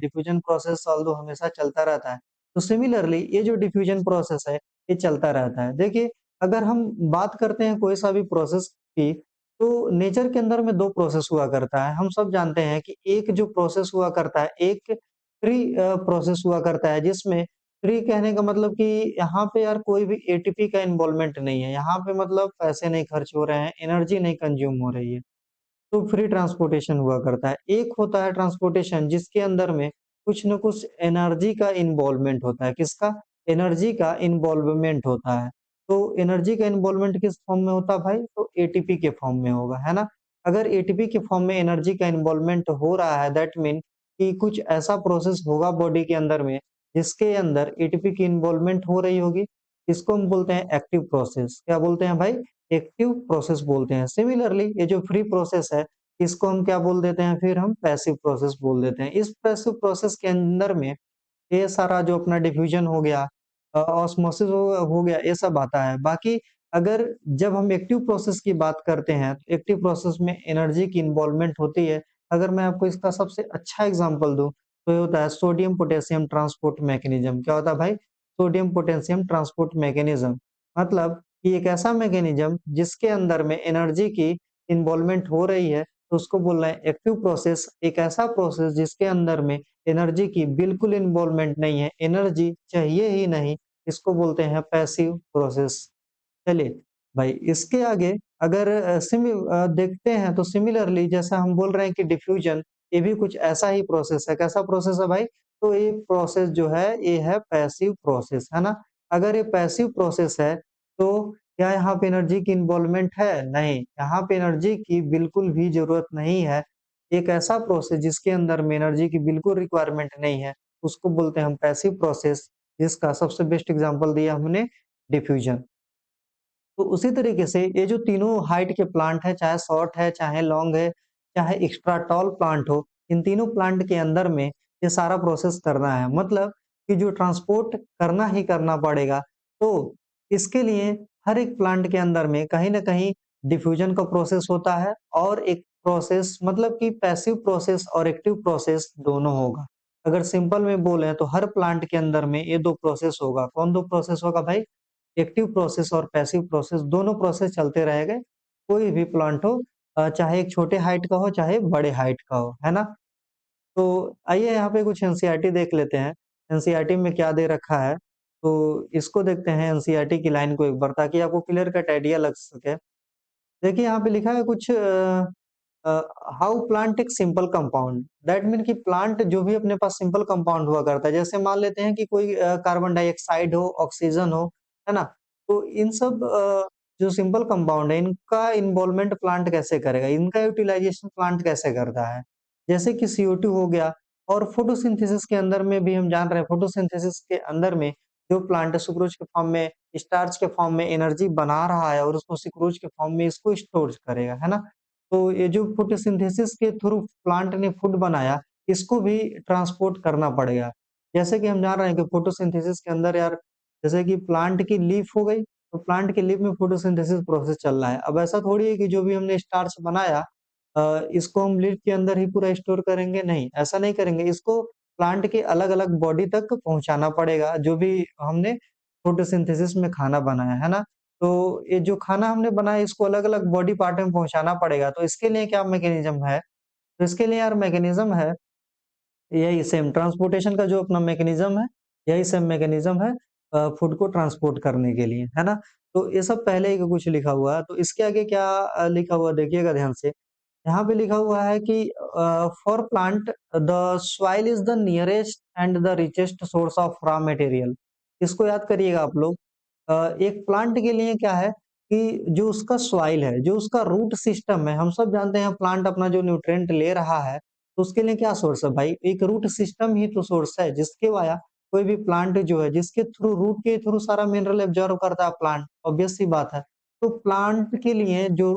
Diffusion process although हमेशा चलता रहता है। तो सिमिलरली ये जो डिफ्यूजन प्रोसेस है, ये चलता रहता है। देखिए, अगर हम बात करते हैं कोई सा भी प्रोसेस की, तो नेचर के अंदर में 2 प्रोसेस हुआ करता है। हम सब जानते हैं कि एक जो प्रोसेस हुआ करता है, एक फ्री प्रोसेस हुआ करता है, जिसमें फ्री कहने का मतलब कि यहाँ पे यार कोई भी एटीपी का इन्वॉल्वमेंट नहीं है। यहाँ पे मतलब पैसे नहीं खर्च हो रहे हैं, एनर्जी नहीं कंज़्यूम हो रही है। तो फ्री ट्रांसपोर्टेशन हुआ करता है। एक होता है ट्रांसपोर्टेशन जिसके अंदर में कुछ न कुछ एनर्जी का इन्वॉल्वमेंट होता है। किसका? एनर्जी का इन्वॉल्वमेंट होता है। तो एनर्जी का इन्वॉल्वमेंट किस फॉर्म में होता है भाई? तो एटीपी के फॉर्म में होगा, है ना? अगर एटीपी के फॉर्म में एनर्जी का इन्वॉल्वमेंट हो रहा है दैट मीन कि कुछ ऐसा प्रोसेस होगा बॉडी के अंदर में जिसके अंदर एटीपी की इन्वॉल्वमेंट हो रही होगी। इसको हम बोलते हैं एक्टिव प्रोसेस। क्या बोलते हैं भाई? एक्टिव प्रोसेस बोलते हैं। सिमिलरली ये जो फ्री प्रोसेस है, इसको हम क्या बोल देते हैं फिर हम पैसिव प्रोसेस बोल देते हैं। इस पैसिव प्रोसेस के अंदर में ये सारा जो अपना डिफ्यूजन हो गया ऑस्मोसिस हो गया, ये सब आता है। बाकी अगर जब हम एक्टिव प्रोसेस की बात करते हैं, तो एक्टिव प्रोसेस में एनर्जी की इन्वॉल्वमेंट होती है। अगर मैं आपको इसका सबसे अच्छा एग्जांपल दूँ, तो ये होता है सोडियम पोटेशियम ट्रांसपोर्ट मैकेनिज्म। क्या होता है भाई? Sodium potassium transport mechanism. मतलब कि एक ऐसा मैकेनिज्म जिसके अंदर में एनर्जी की इन्वॉल्वमेंट हो रही है, तो उसको बोल रहे हैं एक्टिव प्रोसेस। एक ऐसा प्रोसेस जिसके अंदर में एनर्जी की बिल्कुल इन्वॉल्वमेंट नहीं है, एनर्जी चाहिए ही नहीं, इसको बोलते हैं पैसिव प्रोसेस। चलिए, भाई इसके आगे अगर देखते हैं तो सिमिलरली जैसा हम बोल रहे हैं कि डिफ्यूजन, ये भी कुछ ऐसा ही प्रोसेस है। कैसा प्रोसेस है भाई? तो ये प्रोसेस जो है, ये है पैसिव प्रोसेस, है ना? अगर ये पैसिव प्रोसेस है, तो क्या यहाँ पे एनर्जी की इन्वॉल्वमेंट है? नहीं, यहाँ पे एनर्जी की बिल्कुल भी ज़रूरत नहीं है। एक ऐसा प्रोसेस जिसके अंदर में एनर्जी की बिल्कुल रिक्वायरमेंट नहीं है, उसको बोलते हैं हम पैसिव प्रोसेस, जिसका सबसे बेस्ट एग्ज़ाम्पल दिया हमने डिफ्यूजन। तो उसी तरीके से ये जो तीनों हाइट के प्लांट है, चाहे शॉर्ट है, चाहे लॉन्ग है, चाहे एक्स्ट्रा टॉल प्लांट हो, इन तीनों प्लांट के अंदर में ये सारा प्रोसेस करना है। मतलब कि जो ट्रांसपोर्ट करना ही करना पड़ेगा। तो इसके लिए हर एक प्लांट के अंदर में कहीं न कहीं डिफ्यूजन का प्रोसेस होता है और एक प्रोसेस मतलब कि पैसिव प्रोसेस और एक्टिव प्रोसेस दोनों होगा। अगर सिंपल में बोलें तो हर प्लांट के अंदर में ये 2 प्रोसेस होगा। कौन 2 प्रोसेस होगा भाई? एक्टिव प्रोसेस और पैसिव प्रोसेस दोनों प्रोसेस चलते रहेंगे, कोई भी प्लांट हो चाहे एक छोटे हाइट का हो, चाहे बड़े हाइट का हो, है ना? तो आइए यहाँ पे कुछ एनसीईआरटी देख लेते हैं। एनसीईआरटी में क्या दे रखा है, तो इसको देखते हैं एनसीईआरटी की लाइन को एक बार ताकि आपको क्लियर कट आइडिया लग सके। देखिए यहाँ पे लिखा है कुछ हाउ प्लांट एक सिंपल कंपाउंड दैट मीन कि प्लांट जो भी अपने पास सिंपल कंपाउंड हुआ करता है, जैसे मान लेते हैं कि कोई कार्बन डाइऑक्साइड हो, ऑक्सीजन हो, है ना? तो इन सब जो सिंपल कंपाउंड है, इनका इन्वॉल्वमेंट प्लांट कैसे करेगा? इनका यूटिलाइजेशन प्लांट कैसे करता है? जैसे कि CO2 हो गया और फोटोसिंथेसिस के अंदर में भी हम जान रहे हैं, फोटोसिंथेसिस के अंदर में जो प्लांट सुक्रोज के फॉर्म में, स्टार्च के फॉर्म में एनर्जी बना रहा है और उसको सुक्रोज के फॉर्म में इसको स्टोर करेगा, है ना? तो ये जो फोटोसिंथेसिस के थ्रू प्लांट ने फूड बनाया, इसको भी ट्रांसपोर्ट करना पड़ेगा। जैसे कि हम जान रहे हैं कि फोटोसिंथेसिस के अंदर यार जैसे कि प्लांट की लीफ हो गई, तो प्लांट की लीफ में फोटोसिंथेसिस प्रोसेस चल रहा है। अब ऐसा थोड़ी है कि जो भी हमने स्टार्च बनाया इसको हम लीफ के अंदर ही पूरा स्टोर करेंगे, नहीं, ऐसा नहीं करेंगे। इसको प्लांट के अलग-अलग बॉडी तक पहुँचाना पड़ेगा, जो भी हमने फोटोसिंथेसिस में खाना बनाया, है ना? तो ये जो खाना हमने बनाया इसको अलग-अलग बॉडी पार्ट में पहुँचाना पड़ेगा, तो इसके लिए क्या मैकेनिज़्म है? तो इसके लिए यार मैकेनिज़्म है, यही सेम ट्रांसपोर्टेशन का जो अपना मैकेनिज़्म है, यही सेम मैकेनिज़्म है फूड को ट्रांसपोर्ट करने के लिए, है ना? तो ये सब पहले ही का कुछ लिखा हुआ है, तो इसके आगे क्या लिखा हुआ है देखिएगा ध्यान से। यहाँ पे लिखा हुआ है कि for plant the soil is the nearest and the richest source of raw material. इसको याद करिएगा आप लोग। एक प्लांट के लिए क्या है कि जो उसका सॉइल है, जो उसका रूट सिस्टम है, हम सब जानते हैं प्लांट अपना जो न्यूट्रिएंट ले रहा है, तो उसके लिए क्या सोर्स है भाई? एक रूट सिस्टम ही तो सोर्स है, जिसके वाया कोई भी प्लांट जो है, जिसके थ्रू रूट के थ्रू सारा मिनरल एब्ज़ॉर्ब करता है प्लांट, ऑब्वियस सी बात है। तो प्लांट के लिए जो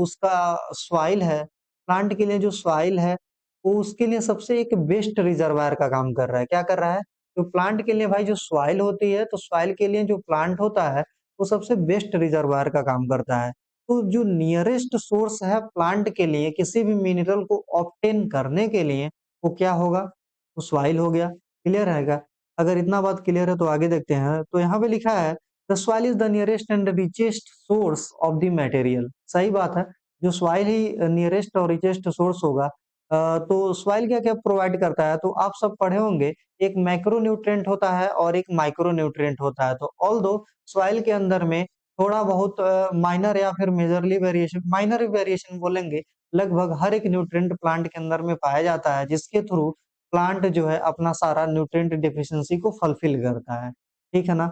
उसका सॉइल है, प्लांट के लिए जो सॉइल है, वो उसके लिए सबसे एक बेस्ट रिजर्वायर का काम कर रहा है। क्या कर रहा है? तो प्लांट के लिए भाई जो सॉइल होती है, तो सॉइल के लिए जो प्लांट होता है, वो सबसे बेस्ट रिजर्वायर का काम करता है। तो जो नियरेस्ट सोर्स है प्लांट के लिए किसी भी मिनरल को ऑब्टेन करने के लिए, वो क्या होगा? तो सॉइल हो गया, क्लियर रहेगा। अगर इतना बात क्लियर है तो आगे देखते हैं। तो यहाँ पे लिखा है the soil is the nearest and richest source of the material. सही बात है, जो सॉइल ही नियरेस्ट और रिचेस्ट सोर्स होगा। तो सॉइल क्या-क्या प्रोवाइड करता है, तो आप सब पढ़े होंगे, एक मैक्रो न्यूट्रिएंट होता है और एक माइक्रो न्यूट्रिएंट होता है। तो ऑल्दो सॉइल के अंदर में थोड़ा बहुत माइनर या फिर मेजरली वेरिएशन, माइनर वेरिएशन बोलेंगे, लगभग हर एक न्यूट्रिएंट प्लांट के अंदर में पाया जाता है, जिसके थ्रू प्लांट जो है अपना सारा न्यूट्रिएंट डेफिशिएंसी को फुलफिल करता है। ठीक है ना?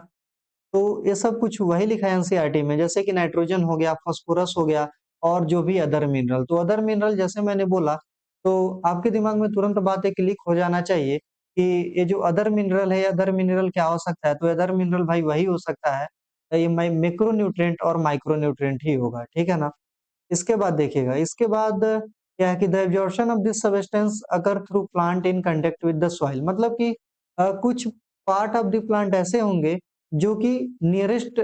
तो ये सब कुछ वही लिखा है एनसीईआरटी में, जैसे कि नाइट्रोजन हो गया, फास्फोरस हो गया और जो भी अदर मिनरल। तो अदर मिनरल जैसे मैंने बोला, तो आपके दिमाग में तुरंत बात एक क्लिक हो जाना चाहिए कि ये जो अदर मिनरल है, अदर मिनरल क्या हो सकता है? तो अदर मिनरल भाई वही हो सकता है, ये मैक्रो न्यूट्रिएंट और माइक्रो न्यूट्रिएंट ही होगा, ठीक है ना? इसके बाद देखिएगा, इसके बाद क्या है कि the absorption of this substance occur through plant in contact with the soil, मतलब कि कुछ पार्ट ऑफ द प्लांट ऐसे होंगे जो कि नियरेस्ट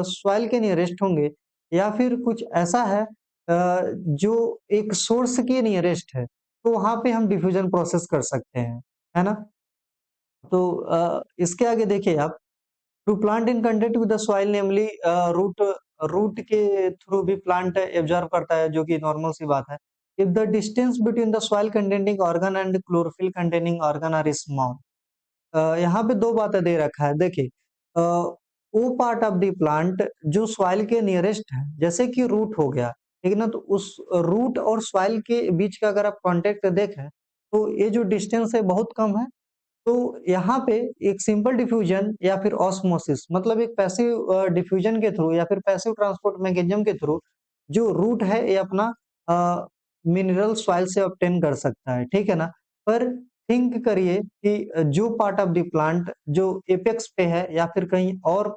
सॉइल के नियरेस्ट होंगे, या फिर कुछ ऐसा है जो एक सोर्स के नियरेस्ट है, तो वहाँ पे हम डिफ्यूजन प्रोसेस कर सकते हैं, है ना? तो इसके आगे देखिए आप, to plant in contact with the soil namely root, root के थ्रू भी प्लांट एब्जॉर्ब करता है, जो कि नॉर्मल सी बात है। If the distance between the soil containing organ and chlorophyll containing organ are small. यहाँ पे 2 बातें दे रखा है, देखिए वो पार्ट ऑफ द प्लांट जो सॉइल के नियरेस्ट है, जैसे कि रूट हो गया, ठीक है ना? तो उस रूट और सॉइल के बीच का अगर आप कॉन्टैक्ट देखें, तो ये जो डिस्टेंस है बहुत कम है। तो यहाँ पे एक सिंपल डिफ्यूजन या फिर ऑस्मोसिस, मतलब एक पैसिव डिफ्यूजन के थ्रू या फिर पैसिव ट्रांसपोर्ट मैकेनिज्म के थ्रू जो रूट है ये अपना मिनरल सॉइल से ऑब्टेन कर सकता है, ठीक है ना? पर थिंक करिए कि जो पार्ट ऑफ द प्लांट जो एपेक्स पे है या फिर कहीं और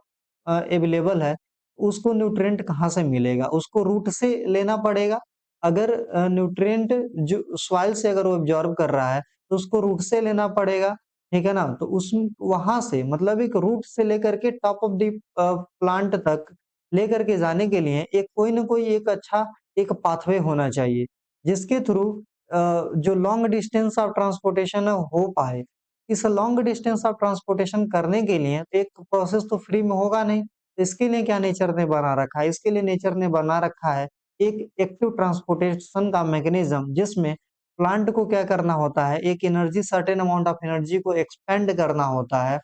अवेलेबल है, उसको न्यूट्रिएंट कहाँ से मिलेगा? उसको रूट से लेना पड़ेगा। अगर न्यूट्रिएंट जो सॉइल से अगर वो एब्जॉर्ब कर रहा है, तो उसको रूट से लेना पड़ेगा, ठीक है ना? तो उस वहाँ से मतलब एक रूट से लेकर के टॉप ऑफ द प्लांट तक लेकर के जाने के लिए एक कोई न कोई एक अच्छा एक पाथवे होना चाहिए, जिसके थ्रू जो लॉन्ग डिस्टेंस ऑफ ट्रांसपोर्टेशन हो पाए। इस लॉन्ग डिस्टेंस ऑफ ट्रांसपोर्टेशन करने के लिए एक प्रोसेस तो फ्री में होगा नहीं। इसके लिए क्या नेचर ने बना रखा है? इसके लिए नेचर ने बना रखा है एक एक्टिव ट्रांसपोर्टेशन का मैकेनिज्म, जिसमें प्लांट को क्या करना होता है, एक energy certain amount of energy को एक्सपेंड करना होता है।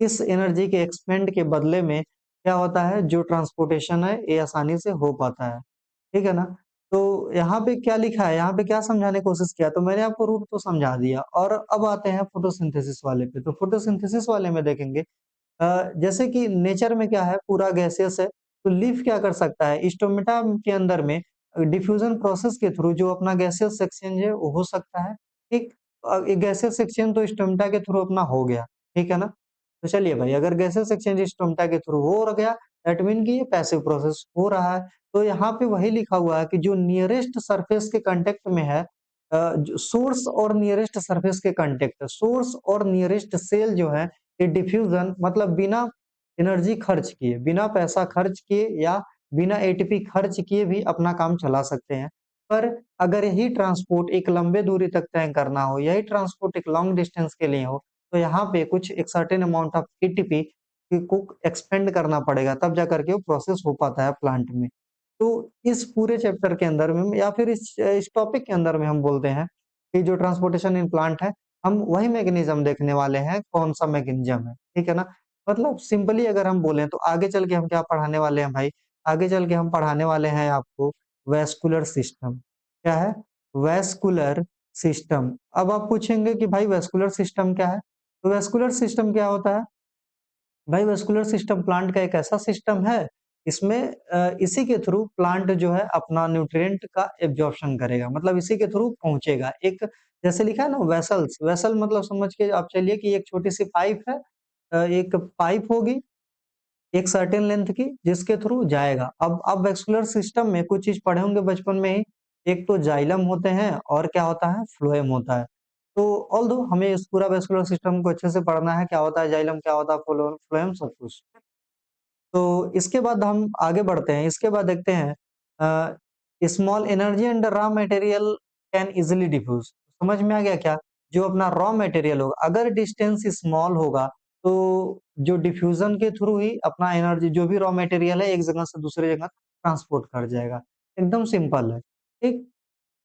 इस एनर्जी के एक्सपेंड के बदले में क्या होता है, जो ट्रांसपोर्टेशन है ये आसानी से हो पाता है, ठीक है ना? तो यहाँ पे क्या लिखा है, यहाँ पे क्या समझाने की कोशिश किया, तो मैंने आपको रूट तो समझा दिया और अब आते हैं फोटोसिंथेसिस वाले पे। तो फोटोसिंथेसिस वाले में देखेंगे जैसे कि नेचर में क्या है, पूरा गैसियस है, तो लीफ क्या कर सकता है, स्टोमेटा के अंदर में डिफ्यूजन प्रोसेस के थ्रू जो अपना गैसियस एक्सचेंज है वो हो सकता है, ठीक? एक गैसियस एक्सचेंज तो स्टोमेटा के थ्रू अपना हो गया, ठीक है ना? तो चलिए भाई, अगर गैसेस एक्सचेंज स्टोमेटा के थ्रू हो गया, दैट मीन कि ये पैसिव प्रोसेस हो रहा है। तो यहाँ पे वही लिखा हुआ है कि जो नियरेस्ट सरफेस के कांटेक्ट में है, जो सोर्स और नियरेस्ट सरफेस के कांटेक्ट, सोर्स और नियरेस्ट सेल जो है, ये डिफ्यूजन मतलब बिना एनर्जी खर्च किए, बिना पैसा खर्च किए या बिना एटीपी खर्च किए भी अपना काम चला सकते हैं। पर अगर यही ट्रांसपोर्ट एक लंबे दूरी तक तय करना हो, यही ट्रांसपोर्ट एक लॉन्ग डिस्टेंस के लिए हो, तो यहाँ पे कुछ एक सर्टेन अमाउंट ऑफ एटीपी को एक्सपेंड करना पड़ेगा, तब जा करके वो प्रोसेस हो पाता है प्लांट में। तो इस पूरे चैप्टर के अंदर में या फिर इस टॉपिक के अंदर में हम बोलते हैं कि जो ट्रांसपोर्टेशन इन प्लांट है, हम वही मैकेनिज्म देखने वाले हैं, कौन-सा मैकेनिज्म है, ठीक है ना? मतलब सिंपली अगर हम बोलें तो आगे चल के हम क्या पढ़ाने वाले हैं भाई? आगे चल के हम पढ़ाने वाले हैं आपको वैस्कुलर सिस्टम। क्या है? Vascular system. अब आप पूछेंगे कि भाई वैस्कुलर सिस्टम क्या है? तो वैस्कुलर सिस्टम क्या होता है? भाई वैस्कुलर सिस्टम प्लांट का एक ऐसा सिस्टम है, इसमें इसी के थ्रू प्लांट जो है अपना न्यूट्रिएंट का एब्जॉर्प्शन करेगा, मतलब इसी के थ्रू पहुँचेगा। एक जैसे लिखा है ना वेसल्स, वेसल मतलब समझ के आप चलिए कि एक छोटी-सी पाइप है, एक पाइप होगी एक सर्टेन लेंथ की जिसके थ्रू जाएगा। अब वैस्कुलर सिस्टम में कुछ चीज़ पढ़े होंगे बचपन में ही, एक तो जाइलम होते हैं और क्या होता है फ्लोएम होता है। तो ऑल्दो हमें इस पूरा वैस्कुलर सिस्टम को अच्छे से पढ़ना है, क्या होता है जाइलम, क्या होता है फ्लोएम सब कुछ। तो इसके बाद हम आगे बढ़ते हैं, इसके बाद देखते हैं small energy and raw material can easily diffuse. समझ में आ गया क्या? जो अपना रॉ मटेरियल होगा, अगर डिस्टेंस स्मॉल होगा, तो जो डिफ्यूज़न के थ्रू ही अपना एनर्जी जो भी रॉ मटेरियल है, एक जगह से दूसरी जगह ट्रांसपोर्ट कर जाएगा। एकदम सिंपल है, ठीक?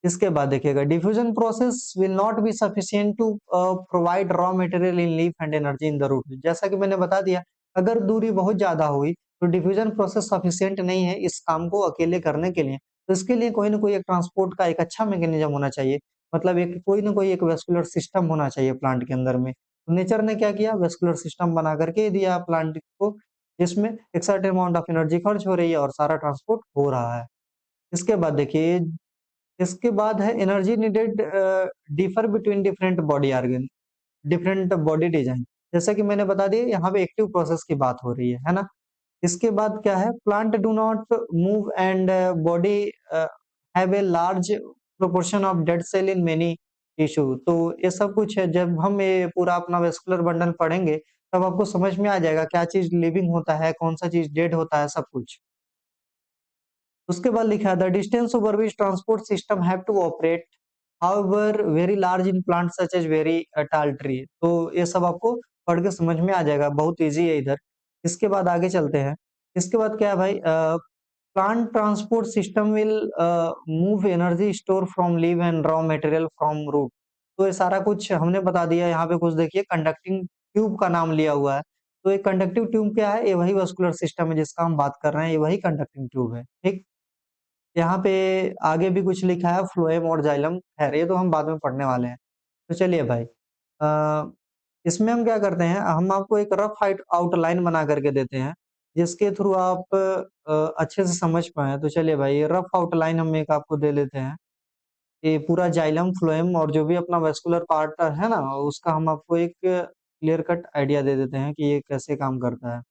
इसके बाद देखिएगा diffusion process will not be sufficient to provide raw material in leaf and energy in the root. जैसा कि मैंने बता दिया, अगर दूरी बहुत ज्यादा हुई तो डिफ्यूजन प्रोसेस सफिशिएंट नहीं है इस काम को अकेले करने के लिए। तो इसके लिए कोई ना कोई एक ट्रांसपोर्ट का एक अच्छा मैकेनिज्म होना चाहिए, मतलब एक कोई ना कोई एक वेस्कुलर सिस्टम होना चाहिए प्लांट के अंदर में। तो नेचर ने क्या किया, वेस्कुलर सिस्टम बना करके दिया प्लांट को, जिसमें एक सर्टेन अमाउंट ऑफ एनर्जी खर्च हो रही है और सारा ट्रांसपोर्ट हो रहा है। इसके बाद देखिए, इसके बाद है energy needed differ between different body organ, different body design. जैसा कि मैंने बता दिया, यहाँ पे एक्टिव प्रोसेस की बात हो रही है ना? इसके बाद क्या है, plant do not move and body have a large proportion of dead cell in many tissue. तो ये सब कुछ है, जब हम ये पूरा अपना वेस्कुलर बंडल पढ़ेंगे, तब आपको समझ में आ जाएगा क्या चीज़ लिविंग होता है, कौन सा चीज़ डेड होता है, सब कुछ। उसके बाद लिखा है the distance over which transport system have to operate however very large in plant such as very tall tree. तो ये सब आपको पढ़ के समझ में आ जाएगा, बहुत इजी है इधर। इसके बाद आगे चलते हैं। इसके बाद क्या है भाई, plant transport system will move energy store from leave and raw material from root. तो ये सारा कुछ हमने बता दिया। यहाँ पे कुछ देखिए कंडक्टिंग ट्यूब का नाम लिया हुआ है। तो ये कंडक्टिव ट्यूब क्या है, ये वही वास्कुलर सिस्टम है जिसका हम बात कर रहे हैं, ये वही कंडक्टिंग ट्यूब है, ठीक। यहाँ पे आगे भी कुछ लिखा है फ्लोएम और जाइलम, खैर ये तो हम बाद में पढ़ने वाले हैं। तो चलिए भाई, इसमें हम क्या करते हैं, हम आपको एक रफ हाइट आउटलाइन बना करके देते हैं, जिसके थ्रू आप अच्छे से समझ पाएँ। तो चलिए भाई, ये रफ आउटलाइन हम एक आपको दे देते हैं। ये पूरा जाइलम, फ्लोएम और जो भी अपना वास्कुलर पार्ट है ना, उसका हम आपको एक क्लियर कट आइडिया दे देते हैं कि ये कैसे काम करता है।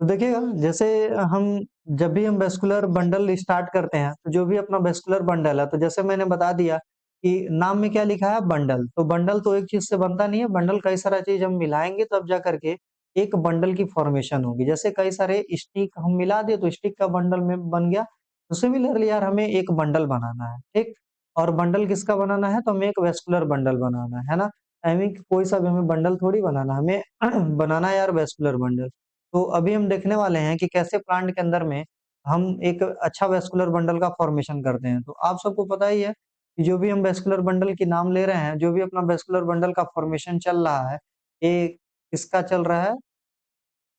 तो देखिएगा, जैसे हम जब भी हम वेस्कुलर बंडल स्टार्ट करते हैं, तो जो भी अपना वेस्कुलर बंडल है, तो जैसे मैंने बता दिया कि नाम में क्या लिखा है, बंडल। तो बंडल तो एक चीज़ से बनता नहीं है, बंडल कई सारा चीज़ हम मिलाएँगे तब जा करके एक बंडल की फॉर्मेशन होगी। जैसे कई सारे स्टिक हम मिला दिए तो स्टिक का बंडल में बन गया। तो सिमिलरली यार हमें एक बंडल बनाना है, ठीक? और बंडल किसका बनाना है? तो हमें एक वेस्कुलर बंडल बनाना है ना? आई मीन कोई सा भी हमें बंडल थोड़ी बनाना है, हमें बनाना है यार वेस्कुलर बंडल। तो अभी हम देखने वाले हैं कि कैसे प्लांट के अंदर में हम एक अच्छा वेस्कुलर बंडल का फॉर्मेशन करते हैं। तो आप सबको पता ही है कि जो भी हम वेस्कुलर बंडल की नाम ले रहे हैं, जो भी अपना वेस्कुलर बंडल का फॉर्मेशन चल रहा है, ये किसका चल रहा है?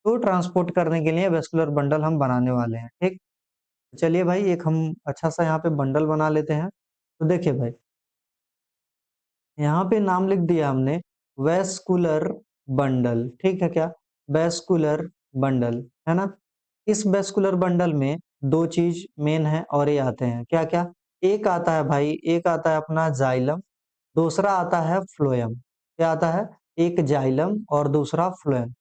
तो ट्रांसपोर्ट करने के लिए वेस्कुलर बंडल हम बनाने वाले हैं, ठीक? चलिए भाई, एक हम अच्छा-सा यहाँ पे बंडल बना लेते हैं। तो देखिए भाई, यहाँ पे नाम लिख दिया हमने वेस्कुलर बंडल, ठीक है क्या? वेस्कुलर बंडल, है ना? इस वेस्कुलर बंडल में 2 चीज़ मेन है और ये आते हैं, क्या-क्या? एक आता है भाई, एक आता है अपना जाइलम, दूसरा आता है फ्लोएम। क्या आता है? एक जाइलम और दूसरा फ्लोएम।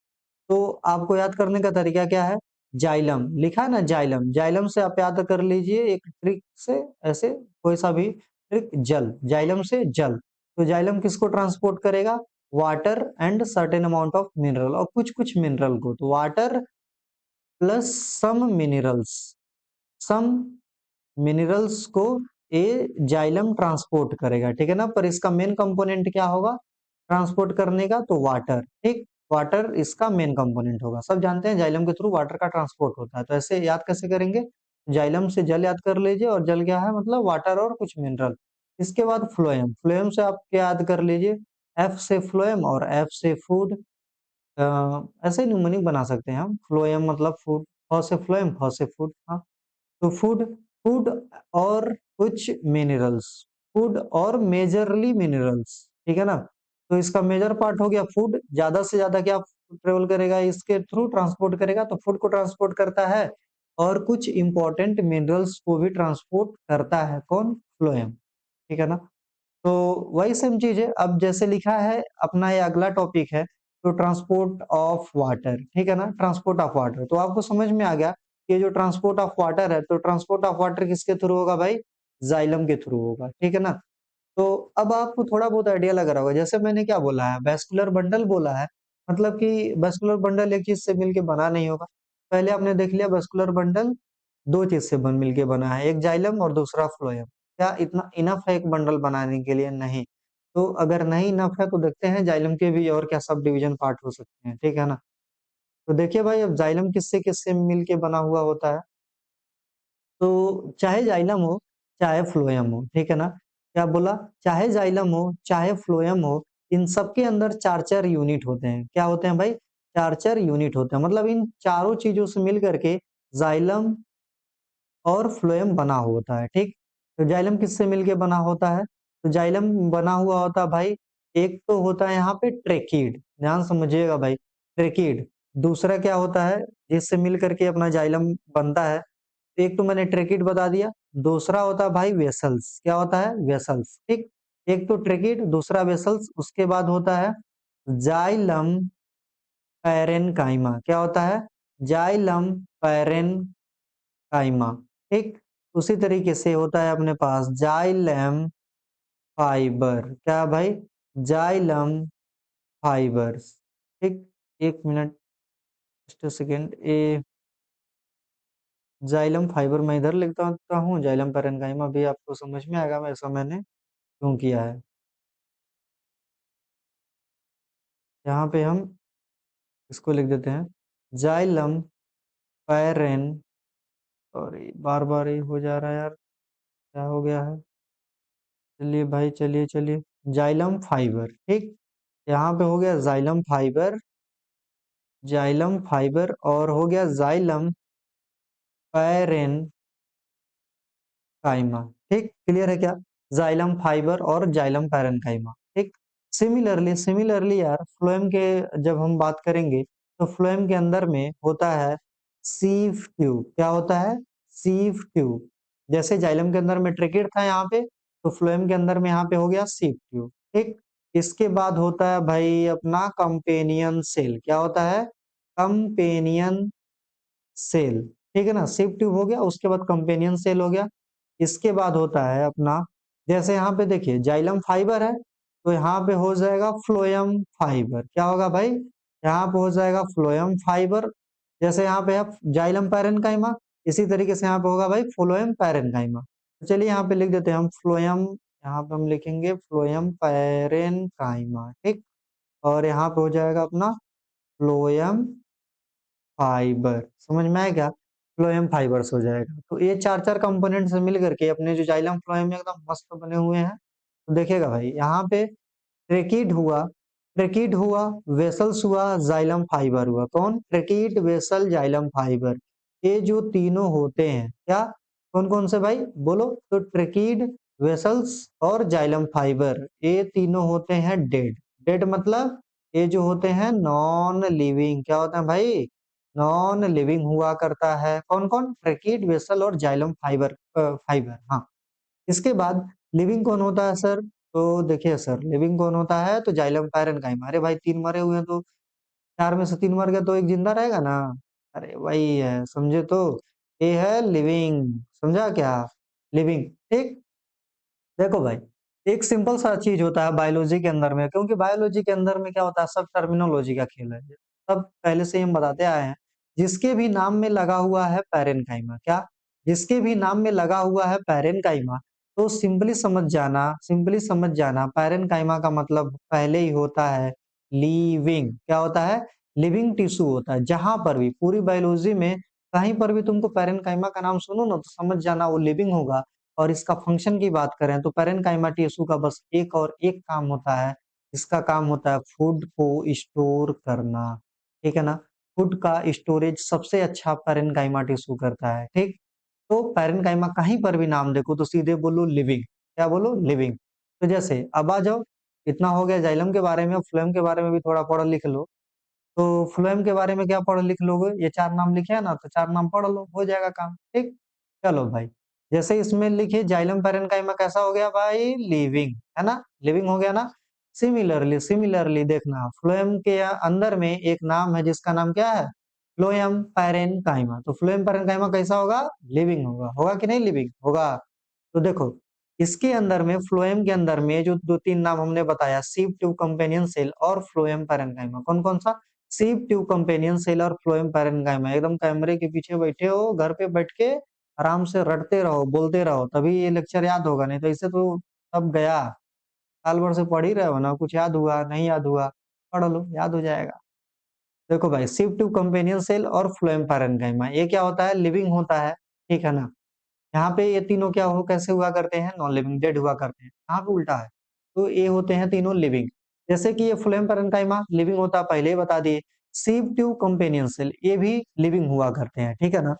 तो आपको याद करने का तरीका क्या है? जाइलम, लिखा है ना जाइलम, जाइलम से आप याद कर लीजिए एक ट्रिक से, ऐसे कोई सा भी ट्रिक, जल, जाइलम से जल। तो जाइलम किसको ट्रांसपोर्ट करेगा? Water and certain amount of mineral, और कुछ-कुछ मिनरल को। तो water plus some minerals, some minerals को ये जाइलम ट्रांसपोर्ट करेगा, ठीक है ना? पर इसका मेन कंपोनेंट क्या होगा ट्रांसपोर्ट करने का? तो वाटर, ठीक? वाटर इसका मेन कंपोनेंट होगा। सब जानते हैं जाइलम के थ्रू वाटर का ट्रांसपोर्ट होता है। तो ऐसे याद कैसे करेंगे? जाइलम से जल याद कर लीजिए, और जल क्या है, मतलब वाटर और कुछ मिनरल। इसके बाद फ्लोएम, फ्लोएम से आप क्या याद कर लीजिए, एफ से फ्लोएम और एफ से फूड। ऐसे न्यूमोनिक बना सकते हैं हम, फ्लोएम मतलब फूड, फ से फ्लोएम, फ से फूड, हाँ। तो फूड, फूड और कुछ मिनरल्स, फूड और मेजरली मिनरल्स, ठीक है ना? तो इसका मेजर पार्ट हो गया फूड, ज़्यादा से ज़्यादा क्या ट्रेवल करेगा, इसके थ्रू ट्रांसपोर्ट करेगा, तो फूड को ट्रांसपोर्ट करता है और कुछ इंपॉर्टेंट मिनरल्स को भी ट्रांसपोर्ट करता है, कौन? फ्लोएम, ठीक है ना? तो वही सेम चीज़ है। अब जैसे लिखा है अपना ये अगला टॉपिक है, तो ट्रांसपोर्ट ऑफ वाटर, ठीक है ना? ट्रांसपोर्ट ऑफ वाटर, तो आपको समझ में आ गया कि ये जो ट्रांसपोर्ट ऑफ वाटर है, तो ट्रांसपोर्ट ऑफ वाटर किसके थ्रू होगा भाई? जाइलम के थ्रू होगा, ठीक है ना? तो अब आपको थोड़ा बहुत आइडिया लग रहा होगा, जैसे मैंने क्या बोला है, वैस्कुलर बंडल बोला है, मतलब कि वैस्कुलर बंडल एक चीज़ से मिलके बना नहीं होगा। पहले आपने देख लिया वैस्कुलर बंडल 2 चीज़ से बन मिलके बना है, एक जाइलम और दूसरा फ्लोएम। क्या इतना इनफ है एक बंडल बनाने के लिए? नहीं। तो अगर नहीं इनफ है तो देखते हैं जाइलम के भी और क्या सब डिवीज़न पार्ट हो सकते हैं, ठीक है ना? तो देखिए भाई अब जाइलम किससे-किससे मिल के बना हुआ होता है? तो चाहे जाइलम हो, चाहे फ्लोएम हो, ठीक है ना? क्या बोला? चाहे जाइलम हो, चाहे फ्लोएम हो, इन सब के अंदर 4-4 यूनिट होते हैं। क्या होते हैं भाई? 4-4 यूनिट होते हैं। मतलब इन चारों चीज़ों से मिल कर के जाइलम और फ्लोएम बना होता है, ठीक? तो जाइलम किससे मिलके बना होता है? तो जाइलम बना हुआ होता है भाई, एक तो होता है यहाँ पे ट्रेकीड, ध्यान समझिएगा भाई, ट्रेकीड। दूसरा क्या होता है, जिससे मिल कर के अपना जाइलम बनता है, एक तो मैंने ट्रेकीड बता दिया, दूसरा होता है भाई वेसल्स, क्या होता है? वेसल्स, ठीक? एक तो ट्रेकीड, दूसरा वेसल्स, उसके बाद होता है जाइलम पैरेन्काइमा, क्या होता है? जाइलम पैरेन्काइमा, ठीक? उसी तरीके से होता है अपने पास जाइलम फाइबर, क्या भाई? जाइलम फाइबर्स, ठीक? 1 minute, just a second, xylem fibre मैं इधर लिखता हूँ, जाइलम पैरेन्काइमा भी आपको समझ में आएगा ऐसा मैंने क्यों किया है। यहाँ पे हम इसको लिख देते हैं जाइलम पैरेन, सॉरी बार-बार ये हो जा रहा है यार, क्या हो गया है? चलिए भाई, चलिए, जाइलम फाइबर, ठीक? यहाँ पे हो गया जाइलम फाइबर और हो गया जाइलम पैरेन्काइमा, ठीक? क्लियर है क्या? जाइलम फाइबर और जाइलम पैरेन्काइमा, ठीक? सिमिलरली यार फ्लोएम के जब हम बात करेंगे तो फ्लोएम के अंदर में होता है सीव ट्यूब, क्या होता है? Sieve tube. जैसे जाइलम के अंदर में ट्रेकिड था यहाँ पे, तो फ्लोएम के अंदर में यहाँ पे हो गया सीव ट्यूब, ठीक? इसके बाद होता है भाई अपना कंपेनियन सेल, क्या होता है? कंपेनियन सेल, ठीक है ना? सीव ट्यूब हो गया, उसके बाद कंपेनियन सेल हो गया। इसके बाद होता है अपना, जैसे यहाँ पे देखिए जाइलम फाइबर है, तो यहाँ पे हो जाएगा फ्लोएम फाइबर, क्या होगा भाई? यहाँ पे हो जाएगा फ्लोएम फाइबर। जैसे यहाँ पे है जाइलम पैरेन्काइमा, इसी तरीके से यहाँ पे होगा भाई फ्लोएम पैरेन्काइमा। तो चलिए यहाँ पे लिख देते हैं हम फ्लोएम, यहाँ पे हम लिखेंगे फ्लोएम पैरेन्काइमा, ठीक? और यहाँ पे हो जाएगा अपना फ्लोएम फाइबर, समझ में आया क्या? फ्लोएम फाइबर्स हो जाएगा। तो ये 4-4 कंपोनेंट से मिल करके अपने जो जाइलम फ्लोएम एकदम मस्त बने हुए हैं। तो देखिएगा भाई यहाँ पे ट्रेकीड हुआ, वेसल्स हुआ, जाइलम फाइबर हुआ। कौन? ट्रेकीड, वेसल, जाइलम फाइबर। ये जो तीनों होते हैं, क्या? कौन-कौन से भाई? बोलो। तो ट्रेकीड, वेसल्स और जाइलम फाइबर, ये तीनों होते हैं डेड। डेड मतलब ये जो होते हैं नॉन लिविंग, क्या होते हैं भाई? नॉन लिविंग हुआ करता है। कौन-कौन? ट्रेकीड, वेसल और जाइलम फाइबर, हाँ। इसके बाद लिविंग कौन होता है सर? तो देखिए सर, लिविंग कौन होता है? तो जाइलम पैरेन्काइमा। अरे भाई 3 मरे हुए हैं तो 4 में से 3 मर गया तो 1 जिंदा रहेगा ना? अरे वही है, समझे तो? ये है लिविंग, समझा क्या? लिविंग, ठीक? देखो भाई, एक सिंपल सा चीज़ होता है बायोलॉजी के अंदर में, क्योंकि बायोलॉजी के अंदर में क्या होता है, सब टर्मिनोलॉजी का खेल है। सब पहले से ही हम बताते आए हैं। जिसके भी नाम में लगा हुआ है पैरेन्काइमा, क्या? जिसके भी नाम में लगा हुआ है पैरेन्काइमा, तो सिंपली समझ जाना पैरेन्काइमा का मतलब पहले ही होता है लिविंग। क्या होता है? लिविंग टिश्यू होता है। जहाँ पर भी पूरी बायोलॉजी में कहीं पर भी तुमको पैरेन्काइमा का नाम सुनो ना, तो समझ जाना वो लिविंग होगा। और इसका फंक्शन की बात करें तो पैरेन्काइमा टिश्यू का बस एक और एक काम होता है, इसका काम होता है फूड को स्टोर करना, ठीक है ना? फूड का स्टोरेज सबसे अच्छा पैरेन्काइमा टिश्यू करता है, ठीक? तो पैरेन्काइमा कहीं पर भी नाम देखो तो सीधे बोलो लिविंग, क्या बोलो? लिविंग। तो जैसे अब आ जाओ, इतना हो गया जाइलम के बारे में, अब फ्लोएम के बारे में भी थोड़ा पढ़ लिख लो। तो फ्लोएम के बारे में क्या पढ़ लिख लोगे? ये 4 नाम लिखे हैं ना, तो 4 नाम पढ़ लो, हो जाएगा काम, ठीक? चलो भाई, जैसे इसमें लिखिए जाइलम पैरेन्काइमा कैसा हो गया भाई? लिविंग, है ना? लिविंग हो गया ना? सिमिलरली देखना फ्लोएम के अंदर में एक नाम है जिसका नाम क्या है? Phloem parenchyma. तो फ्लोएम पैरेन्काइमा कैसा होगा? लिविंग होगा। होगा कि नहीं लिविंग? होगा। तो देखो, इसके अंदर में फ्लोएम के अंदर में जो 2-3 नाम हमने बताया, सीव ट्यूब, कंपेनियन सेल और फ्लोएम पैरेन्काइमा, कौन-कौन सा? सीप ट्यूब कंपेनियन सेल और फ्लोएम पैरेन्काइमा, एकदम कैमरे के पीछे बैठे हो, घर पे बैठ के आराम से रटते रहो, बोलते रहो, तभी ये लेक्चर याद होगा, नहीं तो इससे तो सब गया। साल भर से पढ़ ही रहे हो ना, कुछ याद हुआ, नहीं याद हुआ, पढ़ लो, याद हो जाएगा। देखो भाई, सीप ट्यूब कंपेनियन सेल और फ्लोएम पैरेन्काइमा, ये क्या होता है? लिविंग होता है, ठीक है ना? यहाँ पे ये तीनों क्या हो कैसे हुआ करते हैं? नॉन लिविंग, डेड हुआ करते हैं। यहाँ पे उल्टा है। तो ये होते हैं तीनों लिविंग। जैसे कि ये फ्लोएम पैरेन्काइमा लिविंग होता है, पहले ही बता दिए। सीप ट्यूब कंपेनियन सेल ये भी लिविंग हुआ करते हैं, ठीक है ना?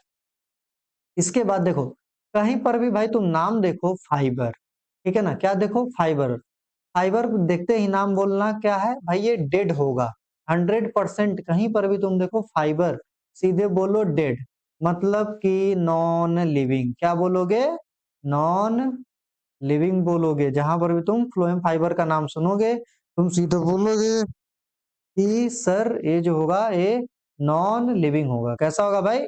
इसके बाद देखो, कहीं पर भी भाई तुम नाम देखो फाइबर, ठीक है ना? क्या देखो? फाइबर। फाइबर देखते ही नाम बोलना क्या है भाई? ये डेड होगा। 100% कहीं पर भी तुम देखो फाइबर, सीधे बोलो डेड, मतलब कि नॉन लिविंग। क्या बोलोगे? नॉन लिविंग बोलोगे। जहां पर भी तुम फ्लोएम फाइबर का नाम सुनोगे, तुम सीधे बोलोगे कि सर ये जो होगा ये नॉन लिविंग होगा। कैसा होगा भाई?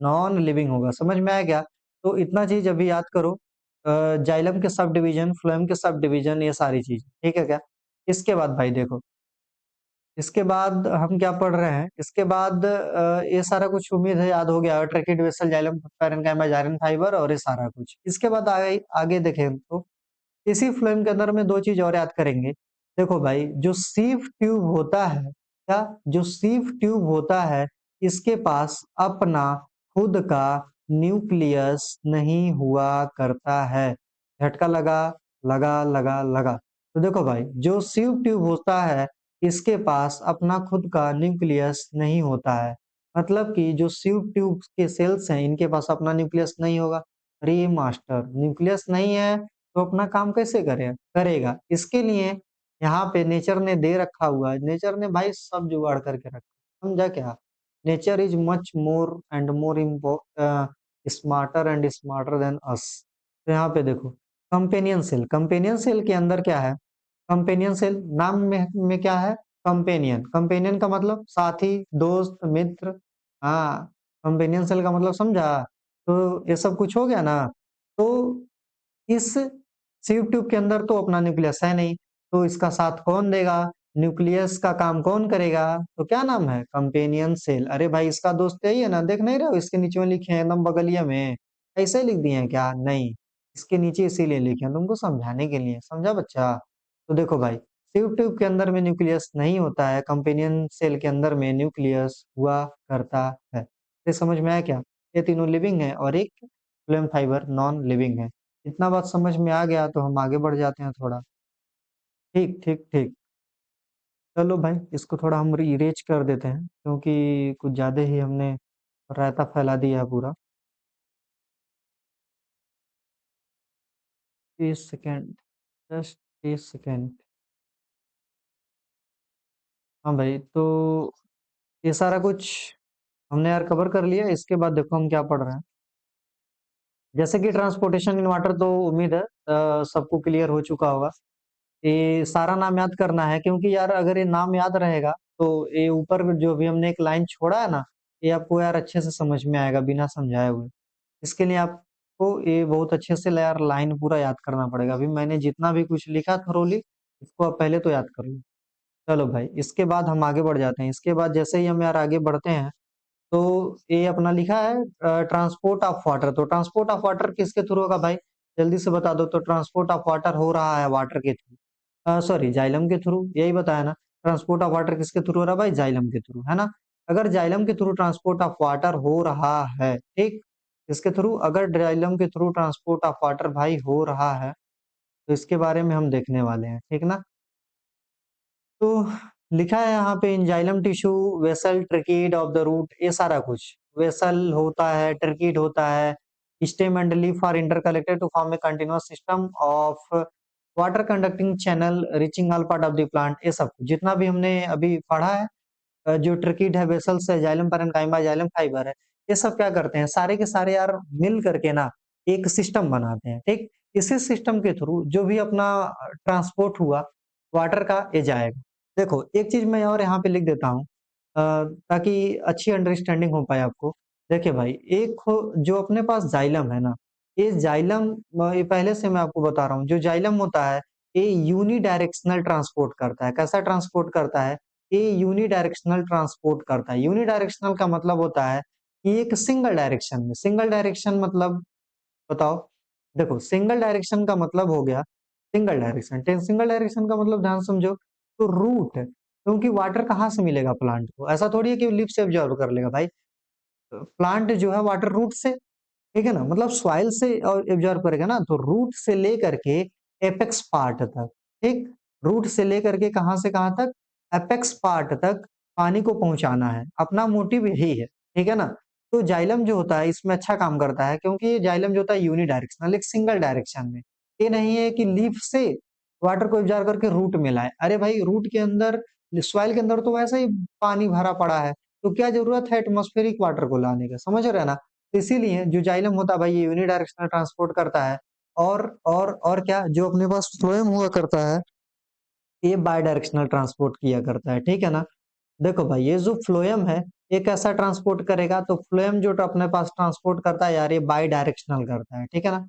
नॉन लिविंग होगा। समझ में आया क्या? तो इतना चीज अभी याद करो। जाइलम के सब डिवीजन, फ्लोएम के सब डिवीजन, ये सारी चीज, ठीक है क्या? इसके बाद भाई देखो, इसके बाद हम क्या पढ़ रहे हैं? इसके बाद ये सारा कुछ उम्मीद है याद हो गया। ट्रैकिड वेसल, जाइलम, पैरेन्काइमा, जाइरन फाइबर और ये सारा कुछ। इसके बाद आगे आगे देखें तो इसी फ्लोएम के अंदर में दो चीज और याद करेंगे। देखो भाई, जो सीफ ट्यूब होता है, क्या? जो सीफ ट्यूब होता है, इसके पास अपना खुद का न्यूक्लियस नहीं हुआ करता है। झटका लगा, लगा, लगा, लगा। तो देखो भाई, जो सीफ ट्यूब होता है, इसके पास अपना खुद का न्यूक्लियस नहीं होता है। मतलब कि जो सीफ ट्यूब के सेल्स हैं, इनके पास अपना न्यूक्लियस नहीं होगा। अरे मास्टर, न्यूक्लियस नहीं है तो अपना काम कैसे करेगा? इसके लिए यहाँ पे नेचर ने दे रखा हुआ है। नेचर ने भाई सब जुगाड़ करके रखा, समझा क्या? Nature is much more and more smarter and smarter than us. तो यहाँ पे देखो, कंपेनियन सेल, कंपेनियन सेल के अंदर क्या है? कंपेनियन सेल नाम में क्या है? कंपेनियन। कंपेनियन का मतलब साथी, दोस्त, मित्र। हाँ, कंपेनियन सेल का मतलब समझा? तो ये सब कुछ हो गया ना? तो इस सीव ट्यूब के अंदर तो अपना न्यूक्लियस है नहीं, तो इसका साथ कौन देगा? न्यूक्लियस का काम कौन करेगा? तो क्या नाम है? Companion cell. अरे भाई, इसका दोस्त यही है ना, देख नहीं रहे हो? इसके नीचे में लिखे हैं एकदम बगलिया में। ऐसे ही लिख दिए हैं क्या? नहीं, इसके नीचे इसीलिए लिखे हैं तुमको समझाने के लिए। समझा बच्चा? तो देखो भाई, सीव ट्यूब के अंदर में न्यूक्लियस नहीं होता है, कंपेनियन सेल के अंदर में न्यूक्लियस हुआ करता है। ये समझ में आया क्या? ये तीनों लिविंग है और एक फ्लोएम फाइबर नॉन लिविंग है। इतना बात समझ में आ गया तो हम आगे बढ़ जाते हैं थोड़ा। ठीक, ठीक, ठीक। चलो भाई, इसको थोड़ा हम इरेज कर देते हैं क्योंकि कुछ ज़्यादा ही हमने रायता फैला दिया है पूरा। 30 सेकंड, जस्ट 30 सेकंड। हाँ भाई, तो ये सारा कुछ हमने यार कवर कर लिया। इसके बाद देखो हम क्या पढ़ रहे हैं। जैसे कि ट्रांसपोर्टेशन इन वाटर, तो उम्मीद है सबको क्लियर हो चुका होगा। ये सारा नाम याद करना है क्योंकि यार अगर ये नाम याद रहेगा तो ये ऊपर जो भी हमने एक लाइन छोड़ा है ना, ये आपको यार अच्छे से समझ में आएगा बिना समझाए हुए। इसके लिए आपको ये बहुत अच्छे से यार लाइन पूरा याद करना पड़ेगा। अभी मैंने जितना भी कुछ लिखा थोरोली, इसको आप पहले तो याद कर लो। चलो भाई, इसके बाद हम आगे बढ़ जाते हैं। इसके बाद जैसे ही हम यार आगे बढ़ते हैं, तो ये अपना लिखा है ट्रांसपोर्ट ऑफ वाटर। तो ट्रांसपोर्ट ऑफ वाटर किसके थ्रू होगा भाई? जल्दी से बता दो। तो ट्रांसपोर्ट ऑफ वाटर हो रहा है वाटर के थ्रू, सॉरी जाइलम के थ्रू, यही बताया ना। ट्रांसपोर्ट ऑफ वाटर किसके थ्रू हो रहा है भाई? जाइलम के थ्रू, है ना? अगर जाइलम के थ्रू ट्रांसपोर्ट ऑफ वाटर हो रहा है, ठीक, इसके थ्रू अगर जाइलम के थ्रू ट्रांसपोर्ट ऑफ वाटर भाई हो रहा है, तो इसके बारे में हम देखने वाले हैं, ठीक ना? तो लिखा है यहाँ पे, in xylem tissue vessel tracheid of the root, ये सारा कुछ। वेसल होता है, ट्रिकीड होता है, stem and leaf are interconnected to form a continuous system of water conducting channel reaching all part of the plant. ये सब कुछ जितना भी हमने अभी पढ़ा है, जो ट्रिकीड है, वेसल्स है, जाइलम पैरेन्काइमा, जाइलम फाइबर है, ये सब क्या करते हैं? सारे के सारे यार मिल करके ना एक सिस्टम बनाते हैं, ठीक? इसी सिस्टम के थ्रू जो भी अपना ट्रांसपोर्ट हुआ वाटर का, ये जाएगा। देखो, एक चीज मैं और यहाँ पे लिख देता हूँ ताकि अच्छी अंडरस्टैंडिंग हो पाए आपको। देखिए भाई, एक जो अपने पास जाइलम है ना, ये जाइलम, ये पहले से मैं आपको बता रहा हूँ, जो जाइलम होता है ये यूनी डायरेक्शनल ट्रांसपोर्ट करता है। कैसा ट्रांसपोर्ट करता है? ये यूनिडायरेक्शनल ट्रांसपोर्ट करता है। यूनिडायरेक्शनल का मतलब होता है कि एक सिंगल डायरेक्शन में, सिंगल डायरेक्शन मतलब बताओ? देखो सिंगल डायरेक्शन का मतलब हो गया सिंगल डायरेक्शन। सिंगल डायरेक्शन का मतलब ध्यान समझो, तो रूट, क्योंकि वाटर कहाँ से मिलेगा प्लांट को? ऐसा थोड़ी है कि लिप से एब्जॉर्ब कर लेगा भाई। प्लांट जो है वाटर रूट से, ठीक है ना, मतलब सॉइल से और एब्जॉर्ब करेगा ना, तो रूट से लेकर के एपेक्स पार्ट तक, ठीक, रूट से लेकर के कहाँ से कहाँ तक, एपेक्स पार्ट तक पानी को पहुंचाना है। अपना मोटिव यही है, ठीक है ना। तो जाइलम जो होता है इसमें अच्छा काम करता है, क्योंकि ये जाइलम जो होता है यूनिडायरेक्शनल, एक सिंगल डायरेक्शन में। ये नहीं है कि लीफ से वाटर को एब्जॉर्ब करके रूट में लाए। अरे भाई रूट के अंदर, सॉइल के अंदर तो वैसे ही पानी भरा पड़ा है, तो क्या जरूरत है एटमॉस्फेरिक वाटर को लाने का, समझ रहे हैं ना। तो इसीलिए जो जाइलम होता है भाई ये यूनिडायरेक्शनल ट्रांसपोर्ट करता है। और क्या जो अपने पास फ्लोएम हुआ करता है, ये बाय डायरेक्शनल ट्रांसपोर्ट किया करता है, ठीक है ना। देखो भाई ये जो फ्लोएम है ये कैसा ट्रांसपोर्ट करेगा, तो फ्लोएम जो तो अपने पास ट्रांसपोर्ट करता है यार, ये बाय डायरेक्शनल करता है, ठीक है ना।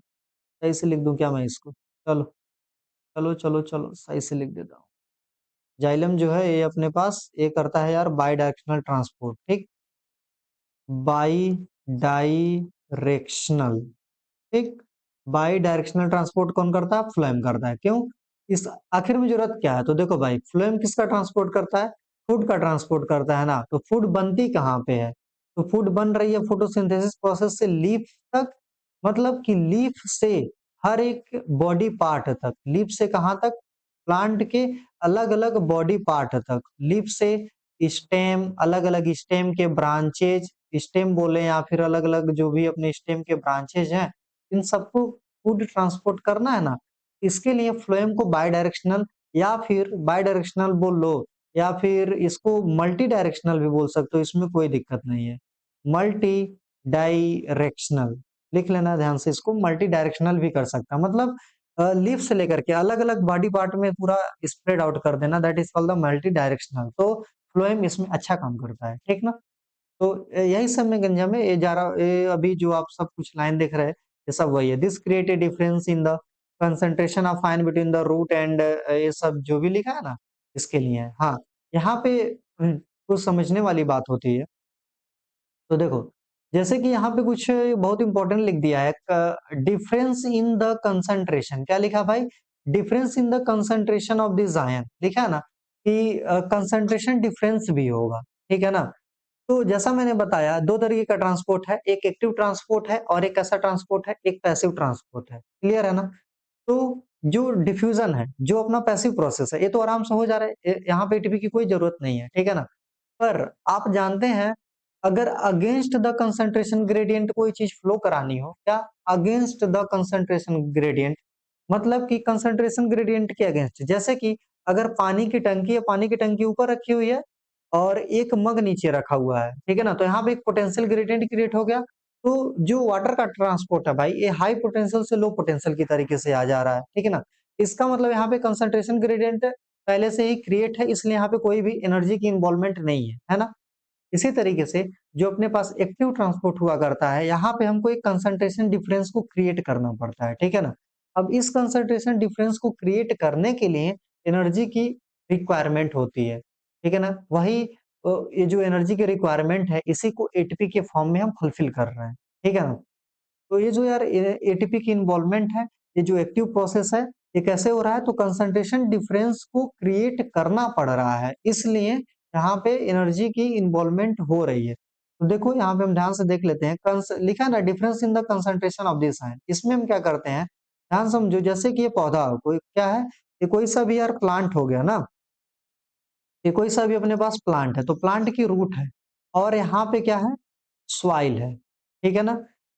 सही से लिख दूं क्या मैं इसको? चलो चलो चलो चलो सही से लिख देता हूँ। जाइलम जो है ये अपने पास ये करता है यार बाय डायरेक्शनल ट्रांसपोर्ट, ठीक, बाई डायरेक्शनल, ठीक। बाई डायरेक्शनल ट्रांसपोर्ट कौन करता है? फ्लोएम करता है। क्यों? इस आखिर में जरूरत क्या है? तो देखो भाई फ्लोएम किसका ट्रांसपोर्ट करता है? फूड का ट्रांसपोर्ट करता है ना। तो फूड बनती कहाँ पे है? तो फूड बन रही है फोटोसिंथेसिस प्रोसेस से लीफ तक, मतलब कि लीफ से हर एक बॉडी पार्ट तक, लीफ से कहाँ तक? प्लांट के अलग अलग बॉडी पार्ट तक, लीफ से स्टेम, अलग अलग स्टेम के ब्रांचेज, स्टेम बोले या फिर अलग अलग जो भी अपने स्टेम के ब्रांचेज हैं, इन सबको फूड ट्रांसपोर्ट करना है ना। इसके लिए फ्लोएम को बाय डायरेक्शनल, या फिर बाय डायरेक्शनल बोल लो, या फिर इसको मल्टी डायरेक्शनल भी बोल सकते हो, इसमें कोई दिक्कत नहीं है। मल्टी डायरेक्शनल लिख लेना ध्यान से, इसको मल्टी डायरेक्शनल भी कर सकता है, मतलब लीफ से लेकर के अलग अलग बॉडी पार्ट में पूरा स्प्रेड आउट कर देना, that is called the multi directional. तो फ्लोएम इसमें अच्छा काम करता है, ठीक ना। तो यही सब में गंजा में ये जा रहा, ये अभी जो आप सब कुछ लाइन देख रहे हैं ये सब वही है। This create a difference in the concentration of ion between the root and, ये सब जो भी लिखा है ना इसके लिए है। हाँ, यहाँ पे कुछ समझने वाली बात होती है। तो देखो जैसे कि यहाँ पे कुछ बहुत इंपॉर्टेंट लिख दिया है, डिफरेंस इन द कंसंट्रेशन, क्या लिखा भाई? Difference in the concentration of this ion, लिखा है ना कि कंसंट्रेशन डिफरेंस भी होगा, ठीक है ना। तो जैसा मैंने बताया दो तरीके का ट्रांसपोर्ट है, एक एक्टिव ट्रांसपोर्ट है और एक ऐसा ट्रांसपोर्ट है, एक पैसिव ट्रांसपोर्ट है, क्लियर है ना। तो जो डिफ्यूजन है, जो अपना पैसिव प्रोसेस है, ये तो आराम से हो जा रहा है, यहाँ पे एटीपी की कोई जरूरत नहीं है, ठीक है ना। पर आप जानते हैं अगर अगेंस्ट द कंसंट्रेशन ग्रेडियंट कोई चीज फ्लो करानी हो, क्या अगेंस्ट द कंसंट्रेशन ग्रेडियंट, मतलब कि कंसंट्रेशन ग्रेडियंट के अगेंस्ट, जैसे कि अगर पानी की टंकी है, पानी की टंकी ऊपर रखी हुई है और एक मग नीचे रखा हुआ है, ठीक है ना, तो यहाँ पे एक पोटेंशियल ग्रेडियंट क्रिएट हो गया। तो जो वाटर का ट्रांसपोर्ट है भाई, ये हाई पोटेंशियल से लो पोटेंशियल की तरीके से आ जा रहा है, ठीक है ना। इसका मतलब यहाँ पे कंसंट्रेशन ग्रेडियंट पहले से ही क्रिएट है, इसलिए यहाँ पे कोई भी एनर्जी की इन्वॉल्वमेंट नहीं है ना। इसी तरीके से जो अपने पास एक्टिव ट्रांसपोर्ट हुआ करता है, यहाँ पे हमको एक कंसंट्रेशन डिफरेंस को क्रिएट करना पड़ता है, ठीक है ना। अब इस कंसंट्रेशन डिफरेंस को क्रिएट करने के लिए एनर्जी की रिक्वायरमेंट होती है, ठीक है ना। वही ये जो एनर्जी की रिक्वायरमेंट है इसी को एटीपी के फॉर्म में हम फुलफिल कर रहे हैं, ठीक है ना। तो ये जो यार एटीपी की इन्वॉल्वमेंट है, ये जो एक्टिव प्रोसेस है, ये कैसे हो रहा है? तो कंसंट्रेशन डिफरेंस को क्रिएट करना पड़ रहा है, इसलिए यहाँ पे एनर्जी की इन्वॉल्वमेंट हो रही है। तो देखो यहाँ पे हम ध्यान से देख लेते हैं, लिखा है ना difference in the concentration of this ion, इसमें हम क्या करते हैं ध्यान समझो, जैसे कि ये पौधा कोई क्या है, ये कोई सा भी यार प्लांट हो गया ना, ये कोई सा भी अपने पास प्लांट है, तो प्लांट की रूट है और यहाँ पे क्या है? सॉइल है, ठीक है ना।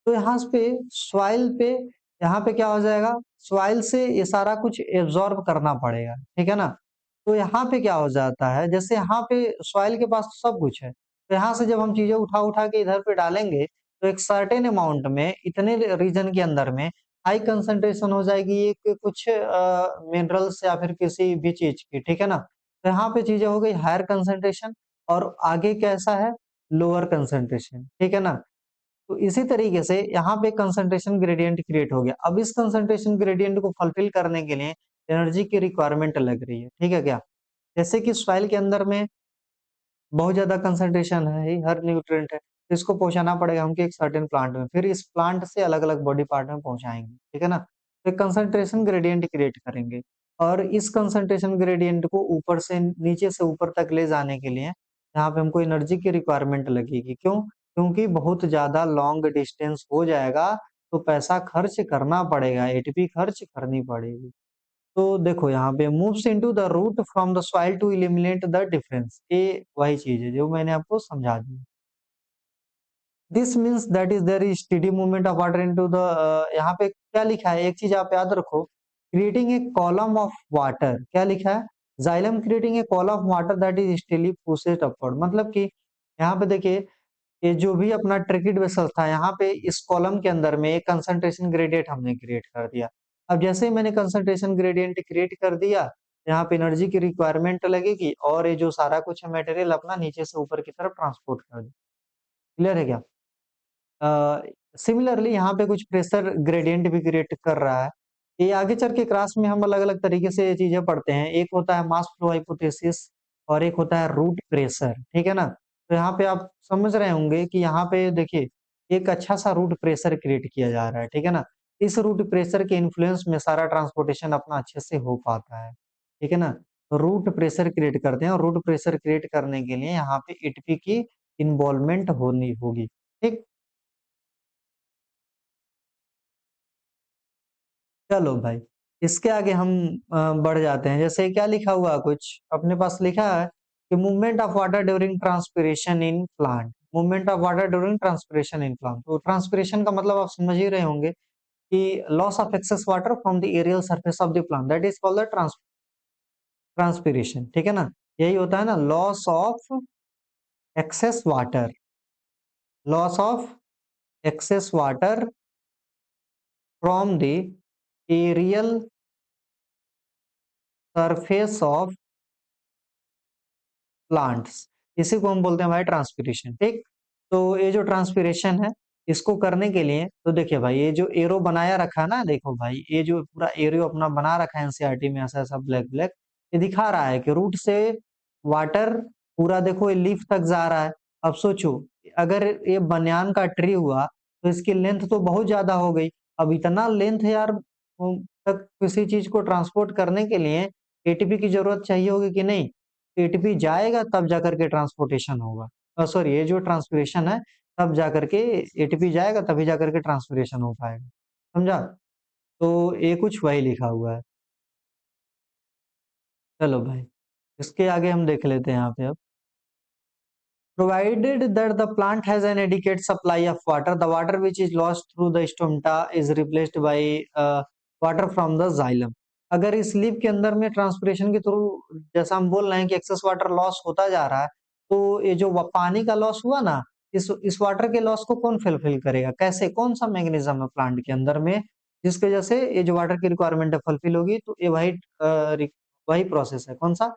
तो यहाँ पे सॉइल पे, यहाँ पे क्या हो जाएगा? सॉइल से ये सारा कुछ एब्जॉर्ब करना पड़ेगा, ठीक है ना। तो यहाँ पे क्या हो जाता है, जैसे यहाँ पे सॉइल के पास तो सब कुछ है, तो यहाँ से जब हम चीजें उठा उठा के इधर पे डालेंगे, तो एक सर्टेन अमाउंट में इतने रीजन के अंदर में हाई कंसंट्रेशन हो जाएगी एक कुछ मिनरल्स या फिर किसी भी चीज की, ठीक है ना। तो यहाँ पे चीजें हो गई हायर कंसंट्रेशन, और आगे कैसा है? लोअर कंसंट्रेशन, ठीक है ना। तो इसी तरीके से यहाँ पे कंसंट्रेशन ग्रेडियंट क्रिएट हो गया। अब इस कंसंट्रेशन ग्रेडियंट को फुलफिल करने के लिए एनर्जी की रिक्वायरमेंट लग रही है, ठीक है क्या। जैसे कि सॉइल के अंदर में बहुत ज़्यादा कंसंट्रेशन है ही, हर न्यूट्रिएंट है, तो इसको पहुँचाना पड़ेगा हमको एक सर्टेन प्लांट में, फिर इस प्लांट से अलग-अलग बॉडी पार्ट में पहुँचाएँगे, ठीक है ना? तो एक कंसंट्रेशन ग्रेडिएंट क्रिएट करेंगे और इस कंसंट्रेशन ग्रेडिएंट को ऊपर से नीचे से ऊपर तक ले जाने के लिए यहाँ पे हमको एनर्जी की रिक्वायरमेंट लगेगी, क्यों? क्योंकि बहुत ज़्यादा लॉन्ग डिस्टेंस हो जाएगा, तो पैसा खर्च करना पड़ेगा, एटीपी खर्च करनी पड़ेगी। तो देखो यहाँ पे moves into the root from the soil to eliminate the difference, ये वही चीज़ है जो मैंने आपको समझा दी। This means that is there is steady movement of water into the यहाँ पे क्या लिखा है, एक चीज आप याद रखो, creating a column of water, क्या लिखा है, xylem creating a column of water that is steadily pushed upward, मतलब कि यहाँ पे देखिए ये जो भी अपना ट्रैकिड वेसल था, यहाँ पे इस कॉलम के अंदर में एक कंसंट्रेशन ग्रेडिएंट हमने क्रिएट कर दिया। अब जैसे ही मैंने कंसंट्रेशन ग्रेडिएंट क्रिएट कर दिया, यहाँ पे एनर्जी की रिक्वायरमेंट लगेगी और ये जो सारा कुछ है मटेरियल अपना नीचे से ऊपर की तरफ ट्रांसपोर्ट कर दे। क्लियर है क्या? अ, सिमिलरली यहाँ पे कुछ प्रेशर ग्रेडिएंट भी क्रिएट कर रहा है। ये आगे चल के क्लास में हम अलग-अलग तरीके से ये चीज़ें पढ़ते हैं। एक होता है मास फ्लो हाइपोथेसिस और एक होता है रूट प्रेशर, ठीक है ना? तो यहाँ पे आप समझ रहे होंगे कि यहाँ पे देखिए, एक अच्छा-सा रूट प्रेशर क्रिएट किया जा रहा है, ठीक है ना? इस रूट प्रेशर के इन्फ्लुएंस में सारा ट्रांसपोर्टेशन अपना अच्छे से हो पाता है, ठीक है ना? तो रूट प्रेशर क्रिएट करते हैं और रूट प्रेशर क्रिएट करने के लिए यहाँ पे एटीपी की इन्वॉल्वमेंट होनी होगी, ठीक? चलो भाई, इसके आगे हम बढ़ जाते हैं। जैसे क्या लिखा हुआ है कुछ, अपने पास लिखा है कि movement of water during transpiration in plant, movement of water during transpiration in plant. तो ट्रांसपिरेशन का मतलब आप समझ ही रहे होंगे कि loss of excess water from the aerial surface of the plant, that is called the transpiration, ठीक है ना? यही होता है ना, loss of excess water, loss of excess water from the aerial surface of plants, इसी को हम बोलते हैं भाई ट्रांसपिरेशन, ठीक? तो ये जो ट्रांसपिरेशन है, इसको करने के लिए तो देखिए भाई, ये जो एरो बनाया रखा है ना, देखो भाई ये जो पूरा एरो अपना बना रखा है एनसीईआरटी में ऐसा-ऐसा ब्लैक-ब्लैक, ये दिखा रहा है कि रूट से वाटर पूरा देखो ये लीफ तक जा रहा है। अब सोचो, अगर ये बनियान का ट्री हुआ, तो इसकी लेंथ तो बहुत ज़्यादा हो गई। अब इतना लेंथ यार तक किसी चीज़ को ट्रांसपोर्ट करने के लिए एटीपी की ज़रूरत चाहिए होगी कि नहीं? एटीपी जाएगा तब जाकर के ट्रांसपोर्टेशन होगा। सॉरी, ये जो ट्रांसपिरेशन है तब जाकर के एटीपी जाएगा तभी जाकर के ट्रांसपिरेशन हो पाएगा। समझा? तो ये कुछ वही लिखा हुआ है। चलो भाई, इसके आगे हम देख लेते हैं यहाँ पे अब। Provided that the plant has an adequate supply of water, the water which is lost through the stomata is replaced by water from the xylem. अगर इस लीफ के अंदर में ट्रांसपिरेशन के थ्रू, जैसा हम बोल रहे हैं कि एक्सेस वाटर लॉस होता जा रहा है, तो ये जो पानी का लॉस हुआ ना, इस वाटर के लॉस को कौन फुलफिल करेगा, कैसे, कौन सा मैग्नीज्म है प्लांट के अंदर में जिसकी वजह से ये जो वाटर की रिक्वायरमेंट है फुलफिल होगी, तो ये वही वही प्रोसेस है, कौन सा,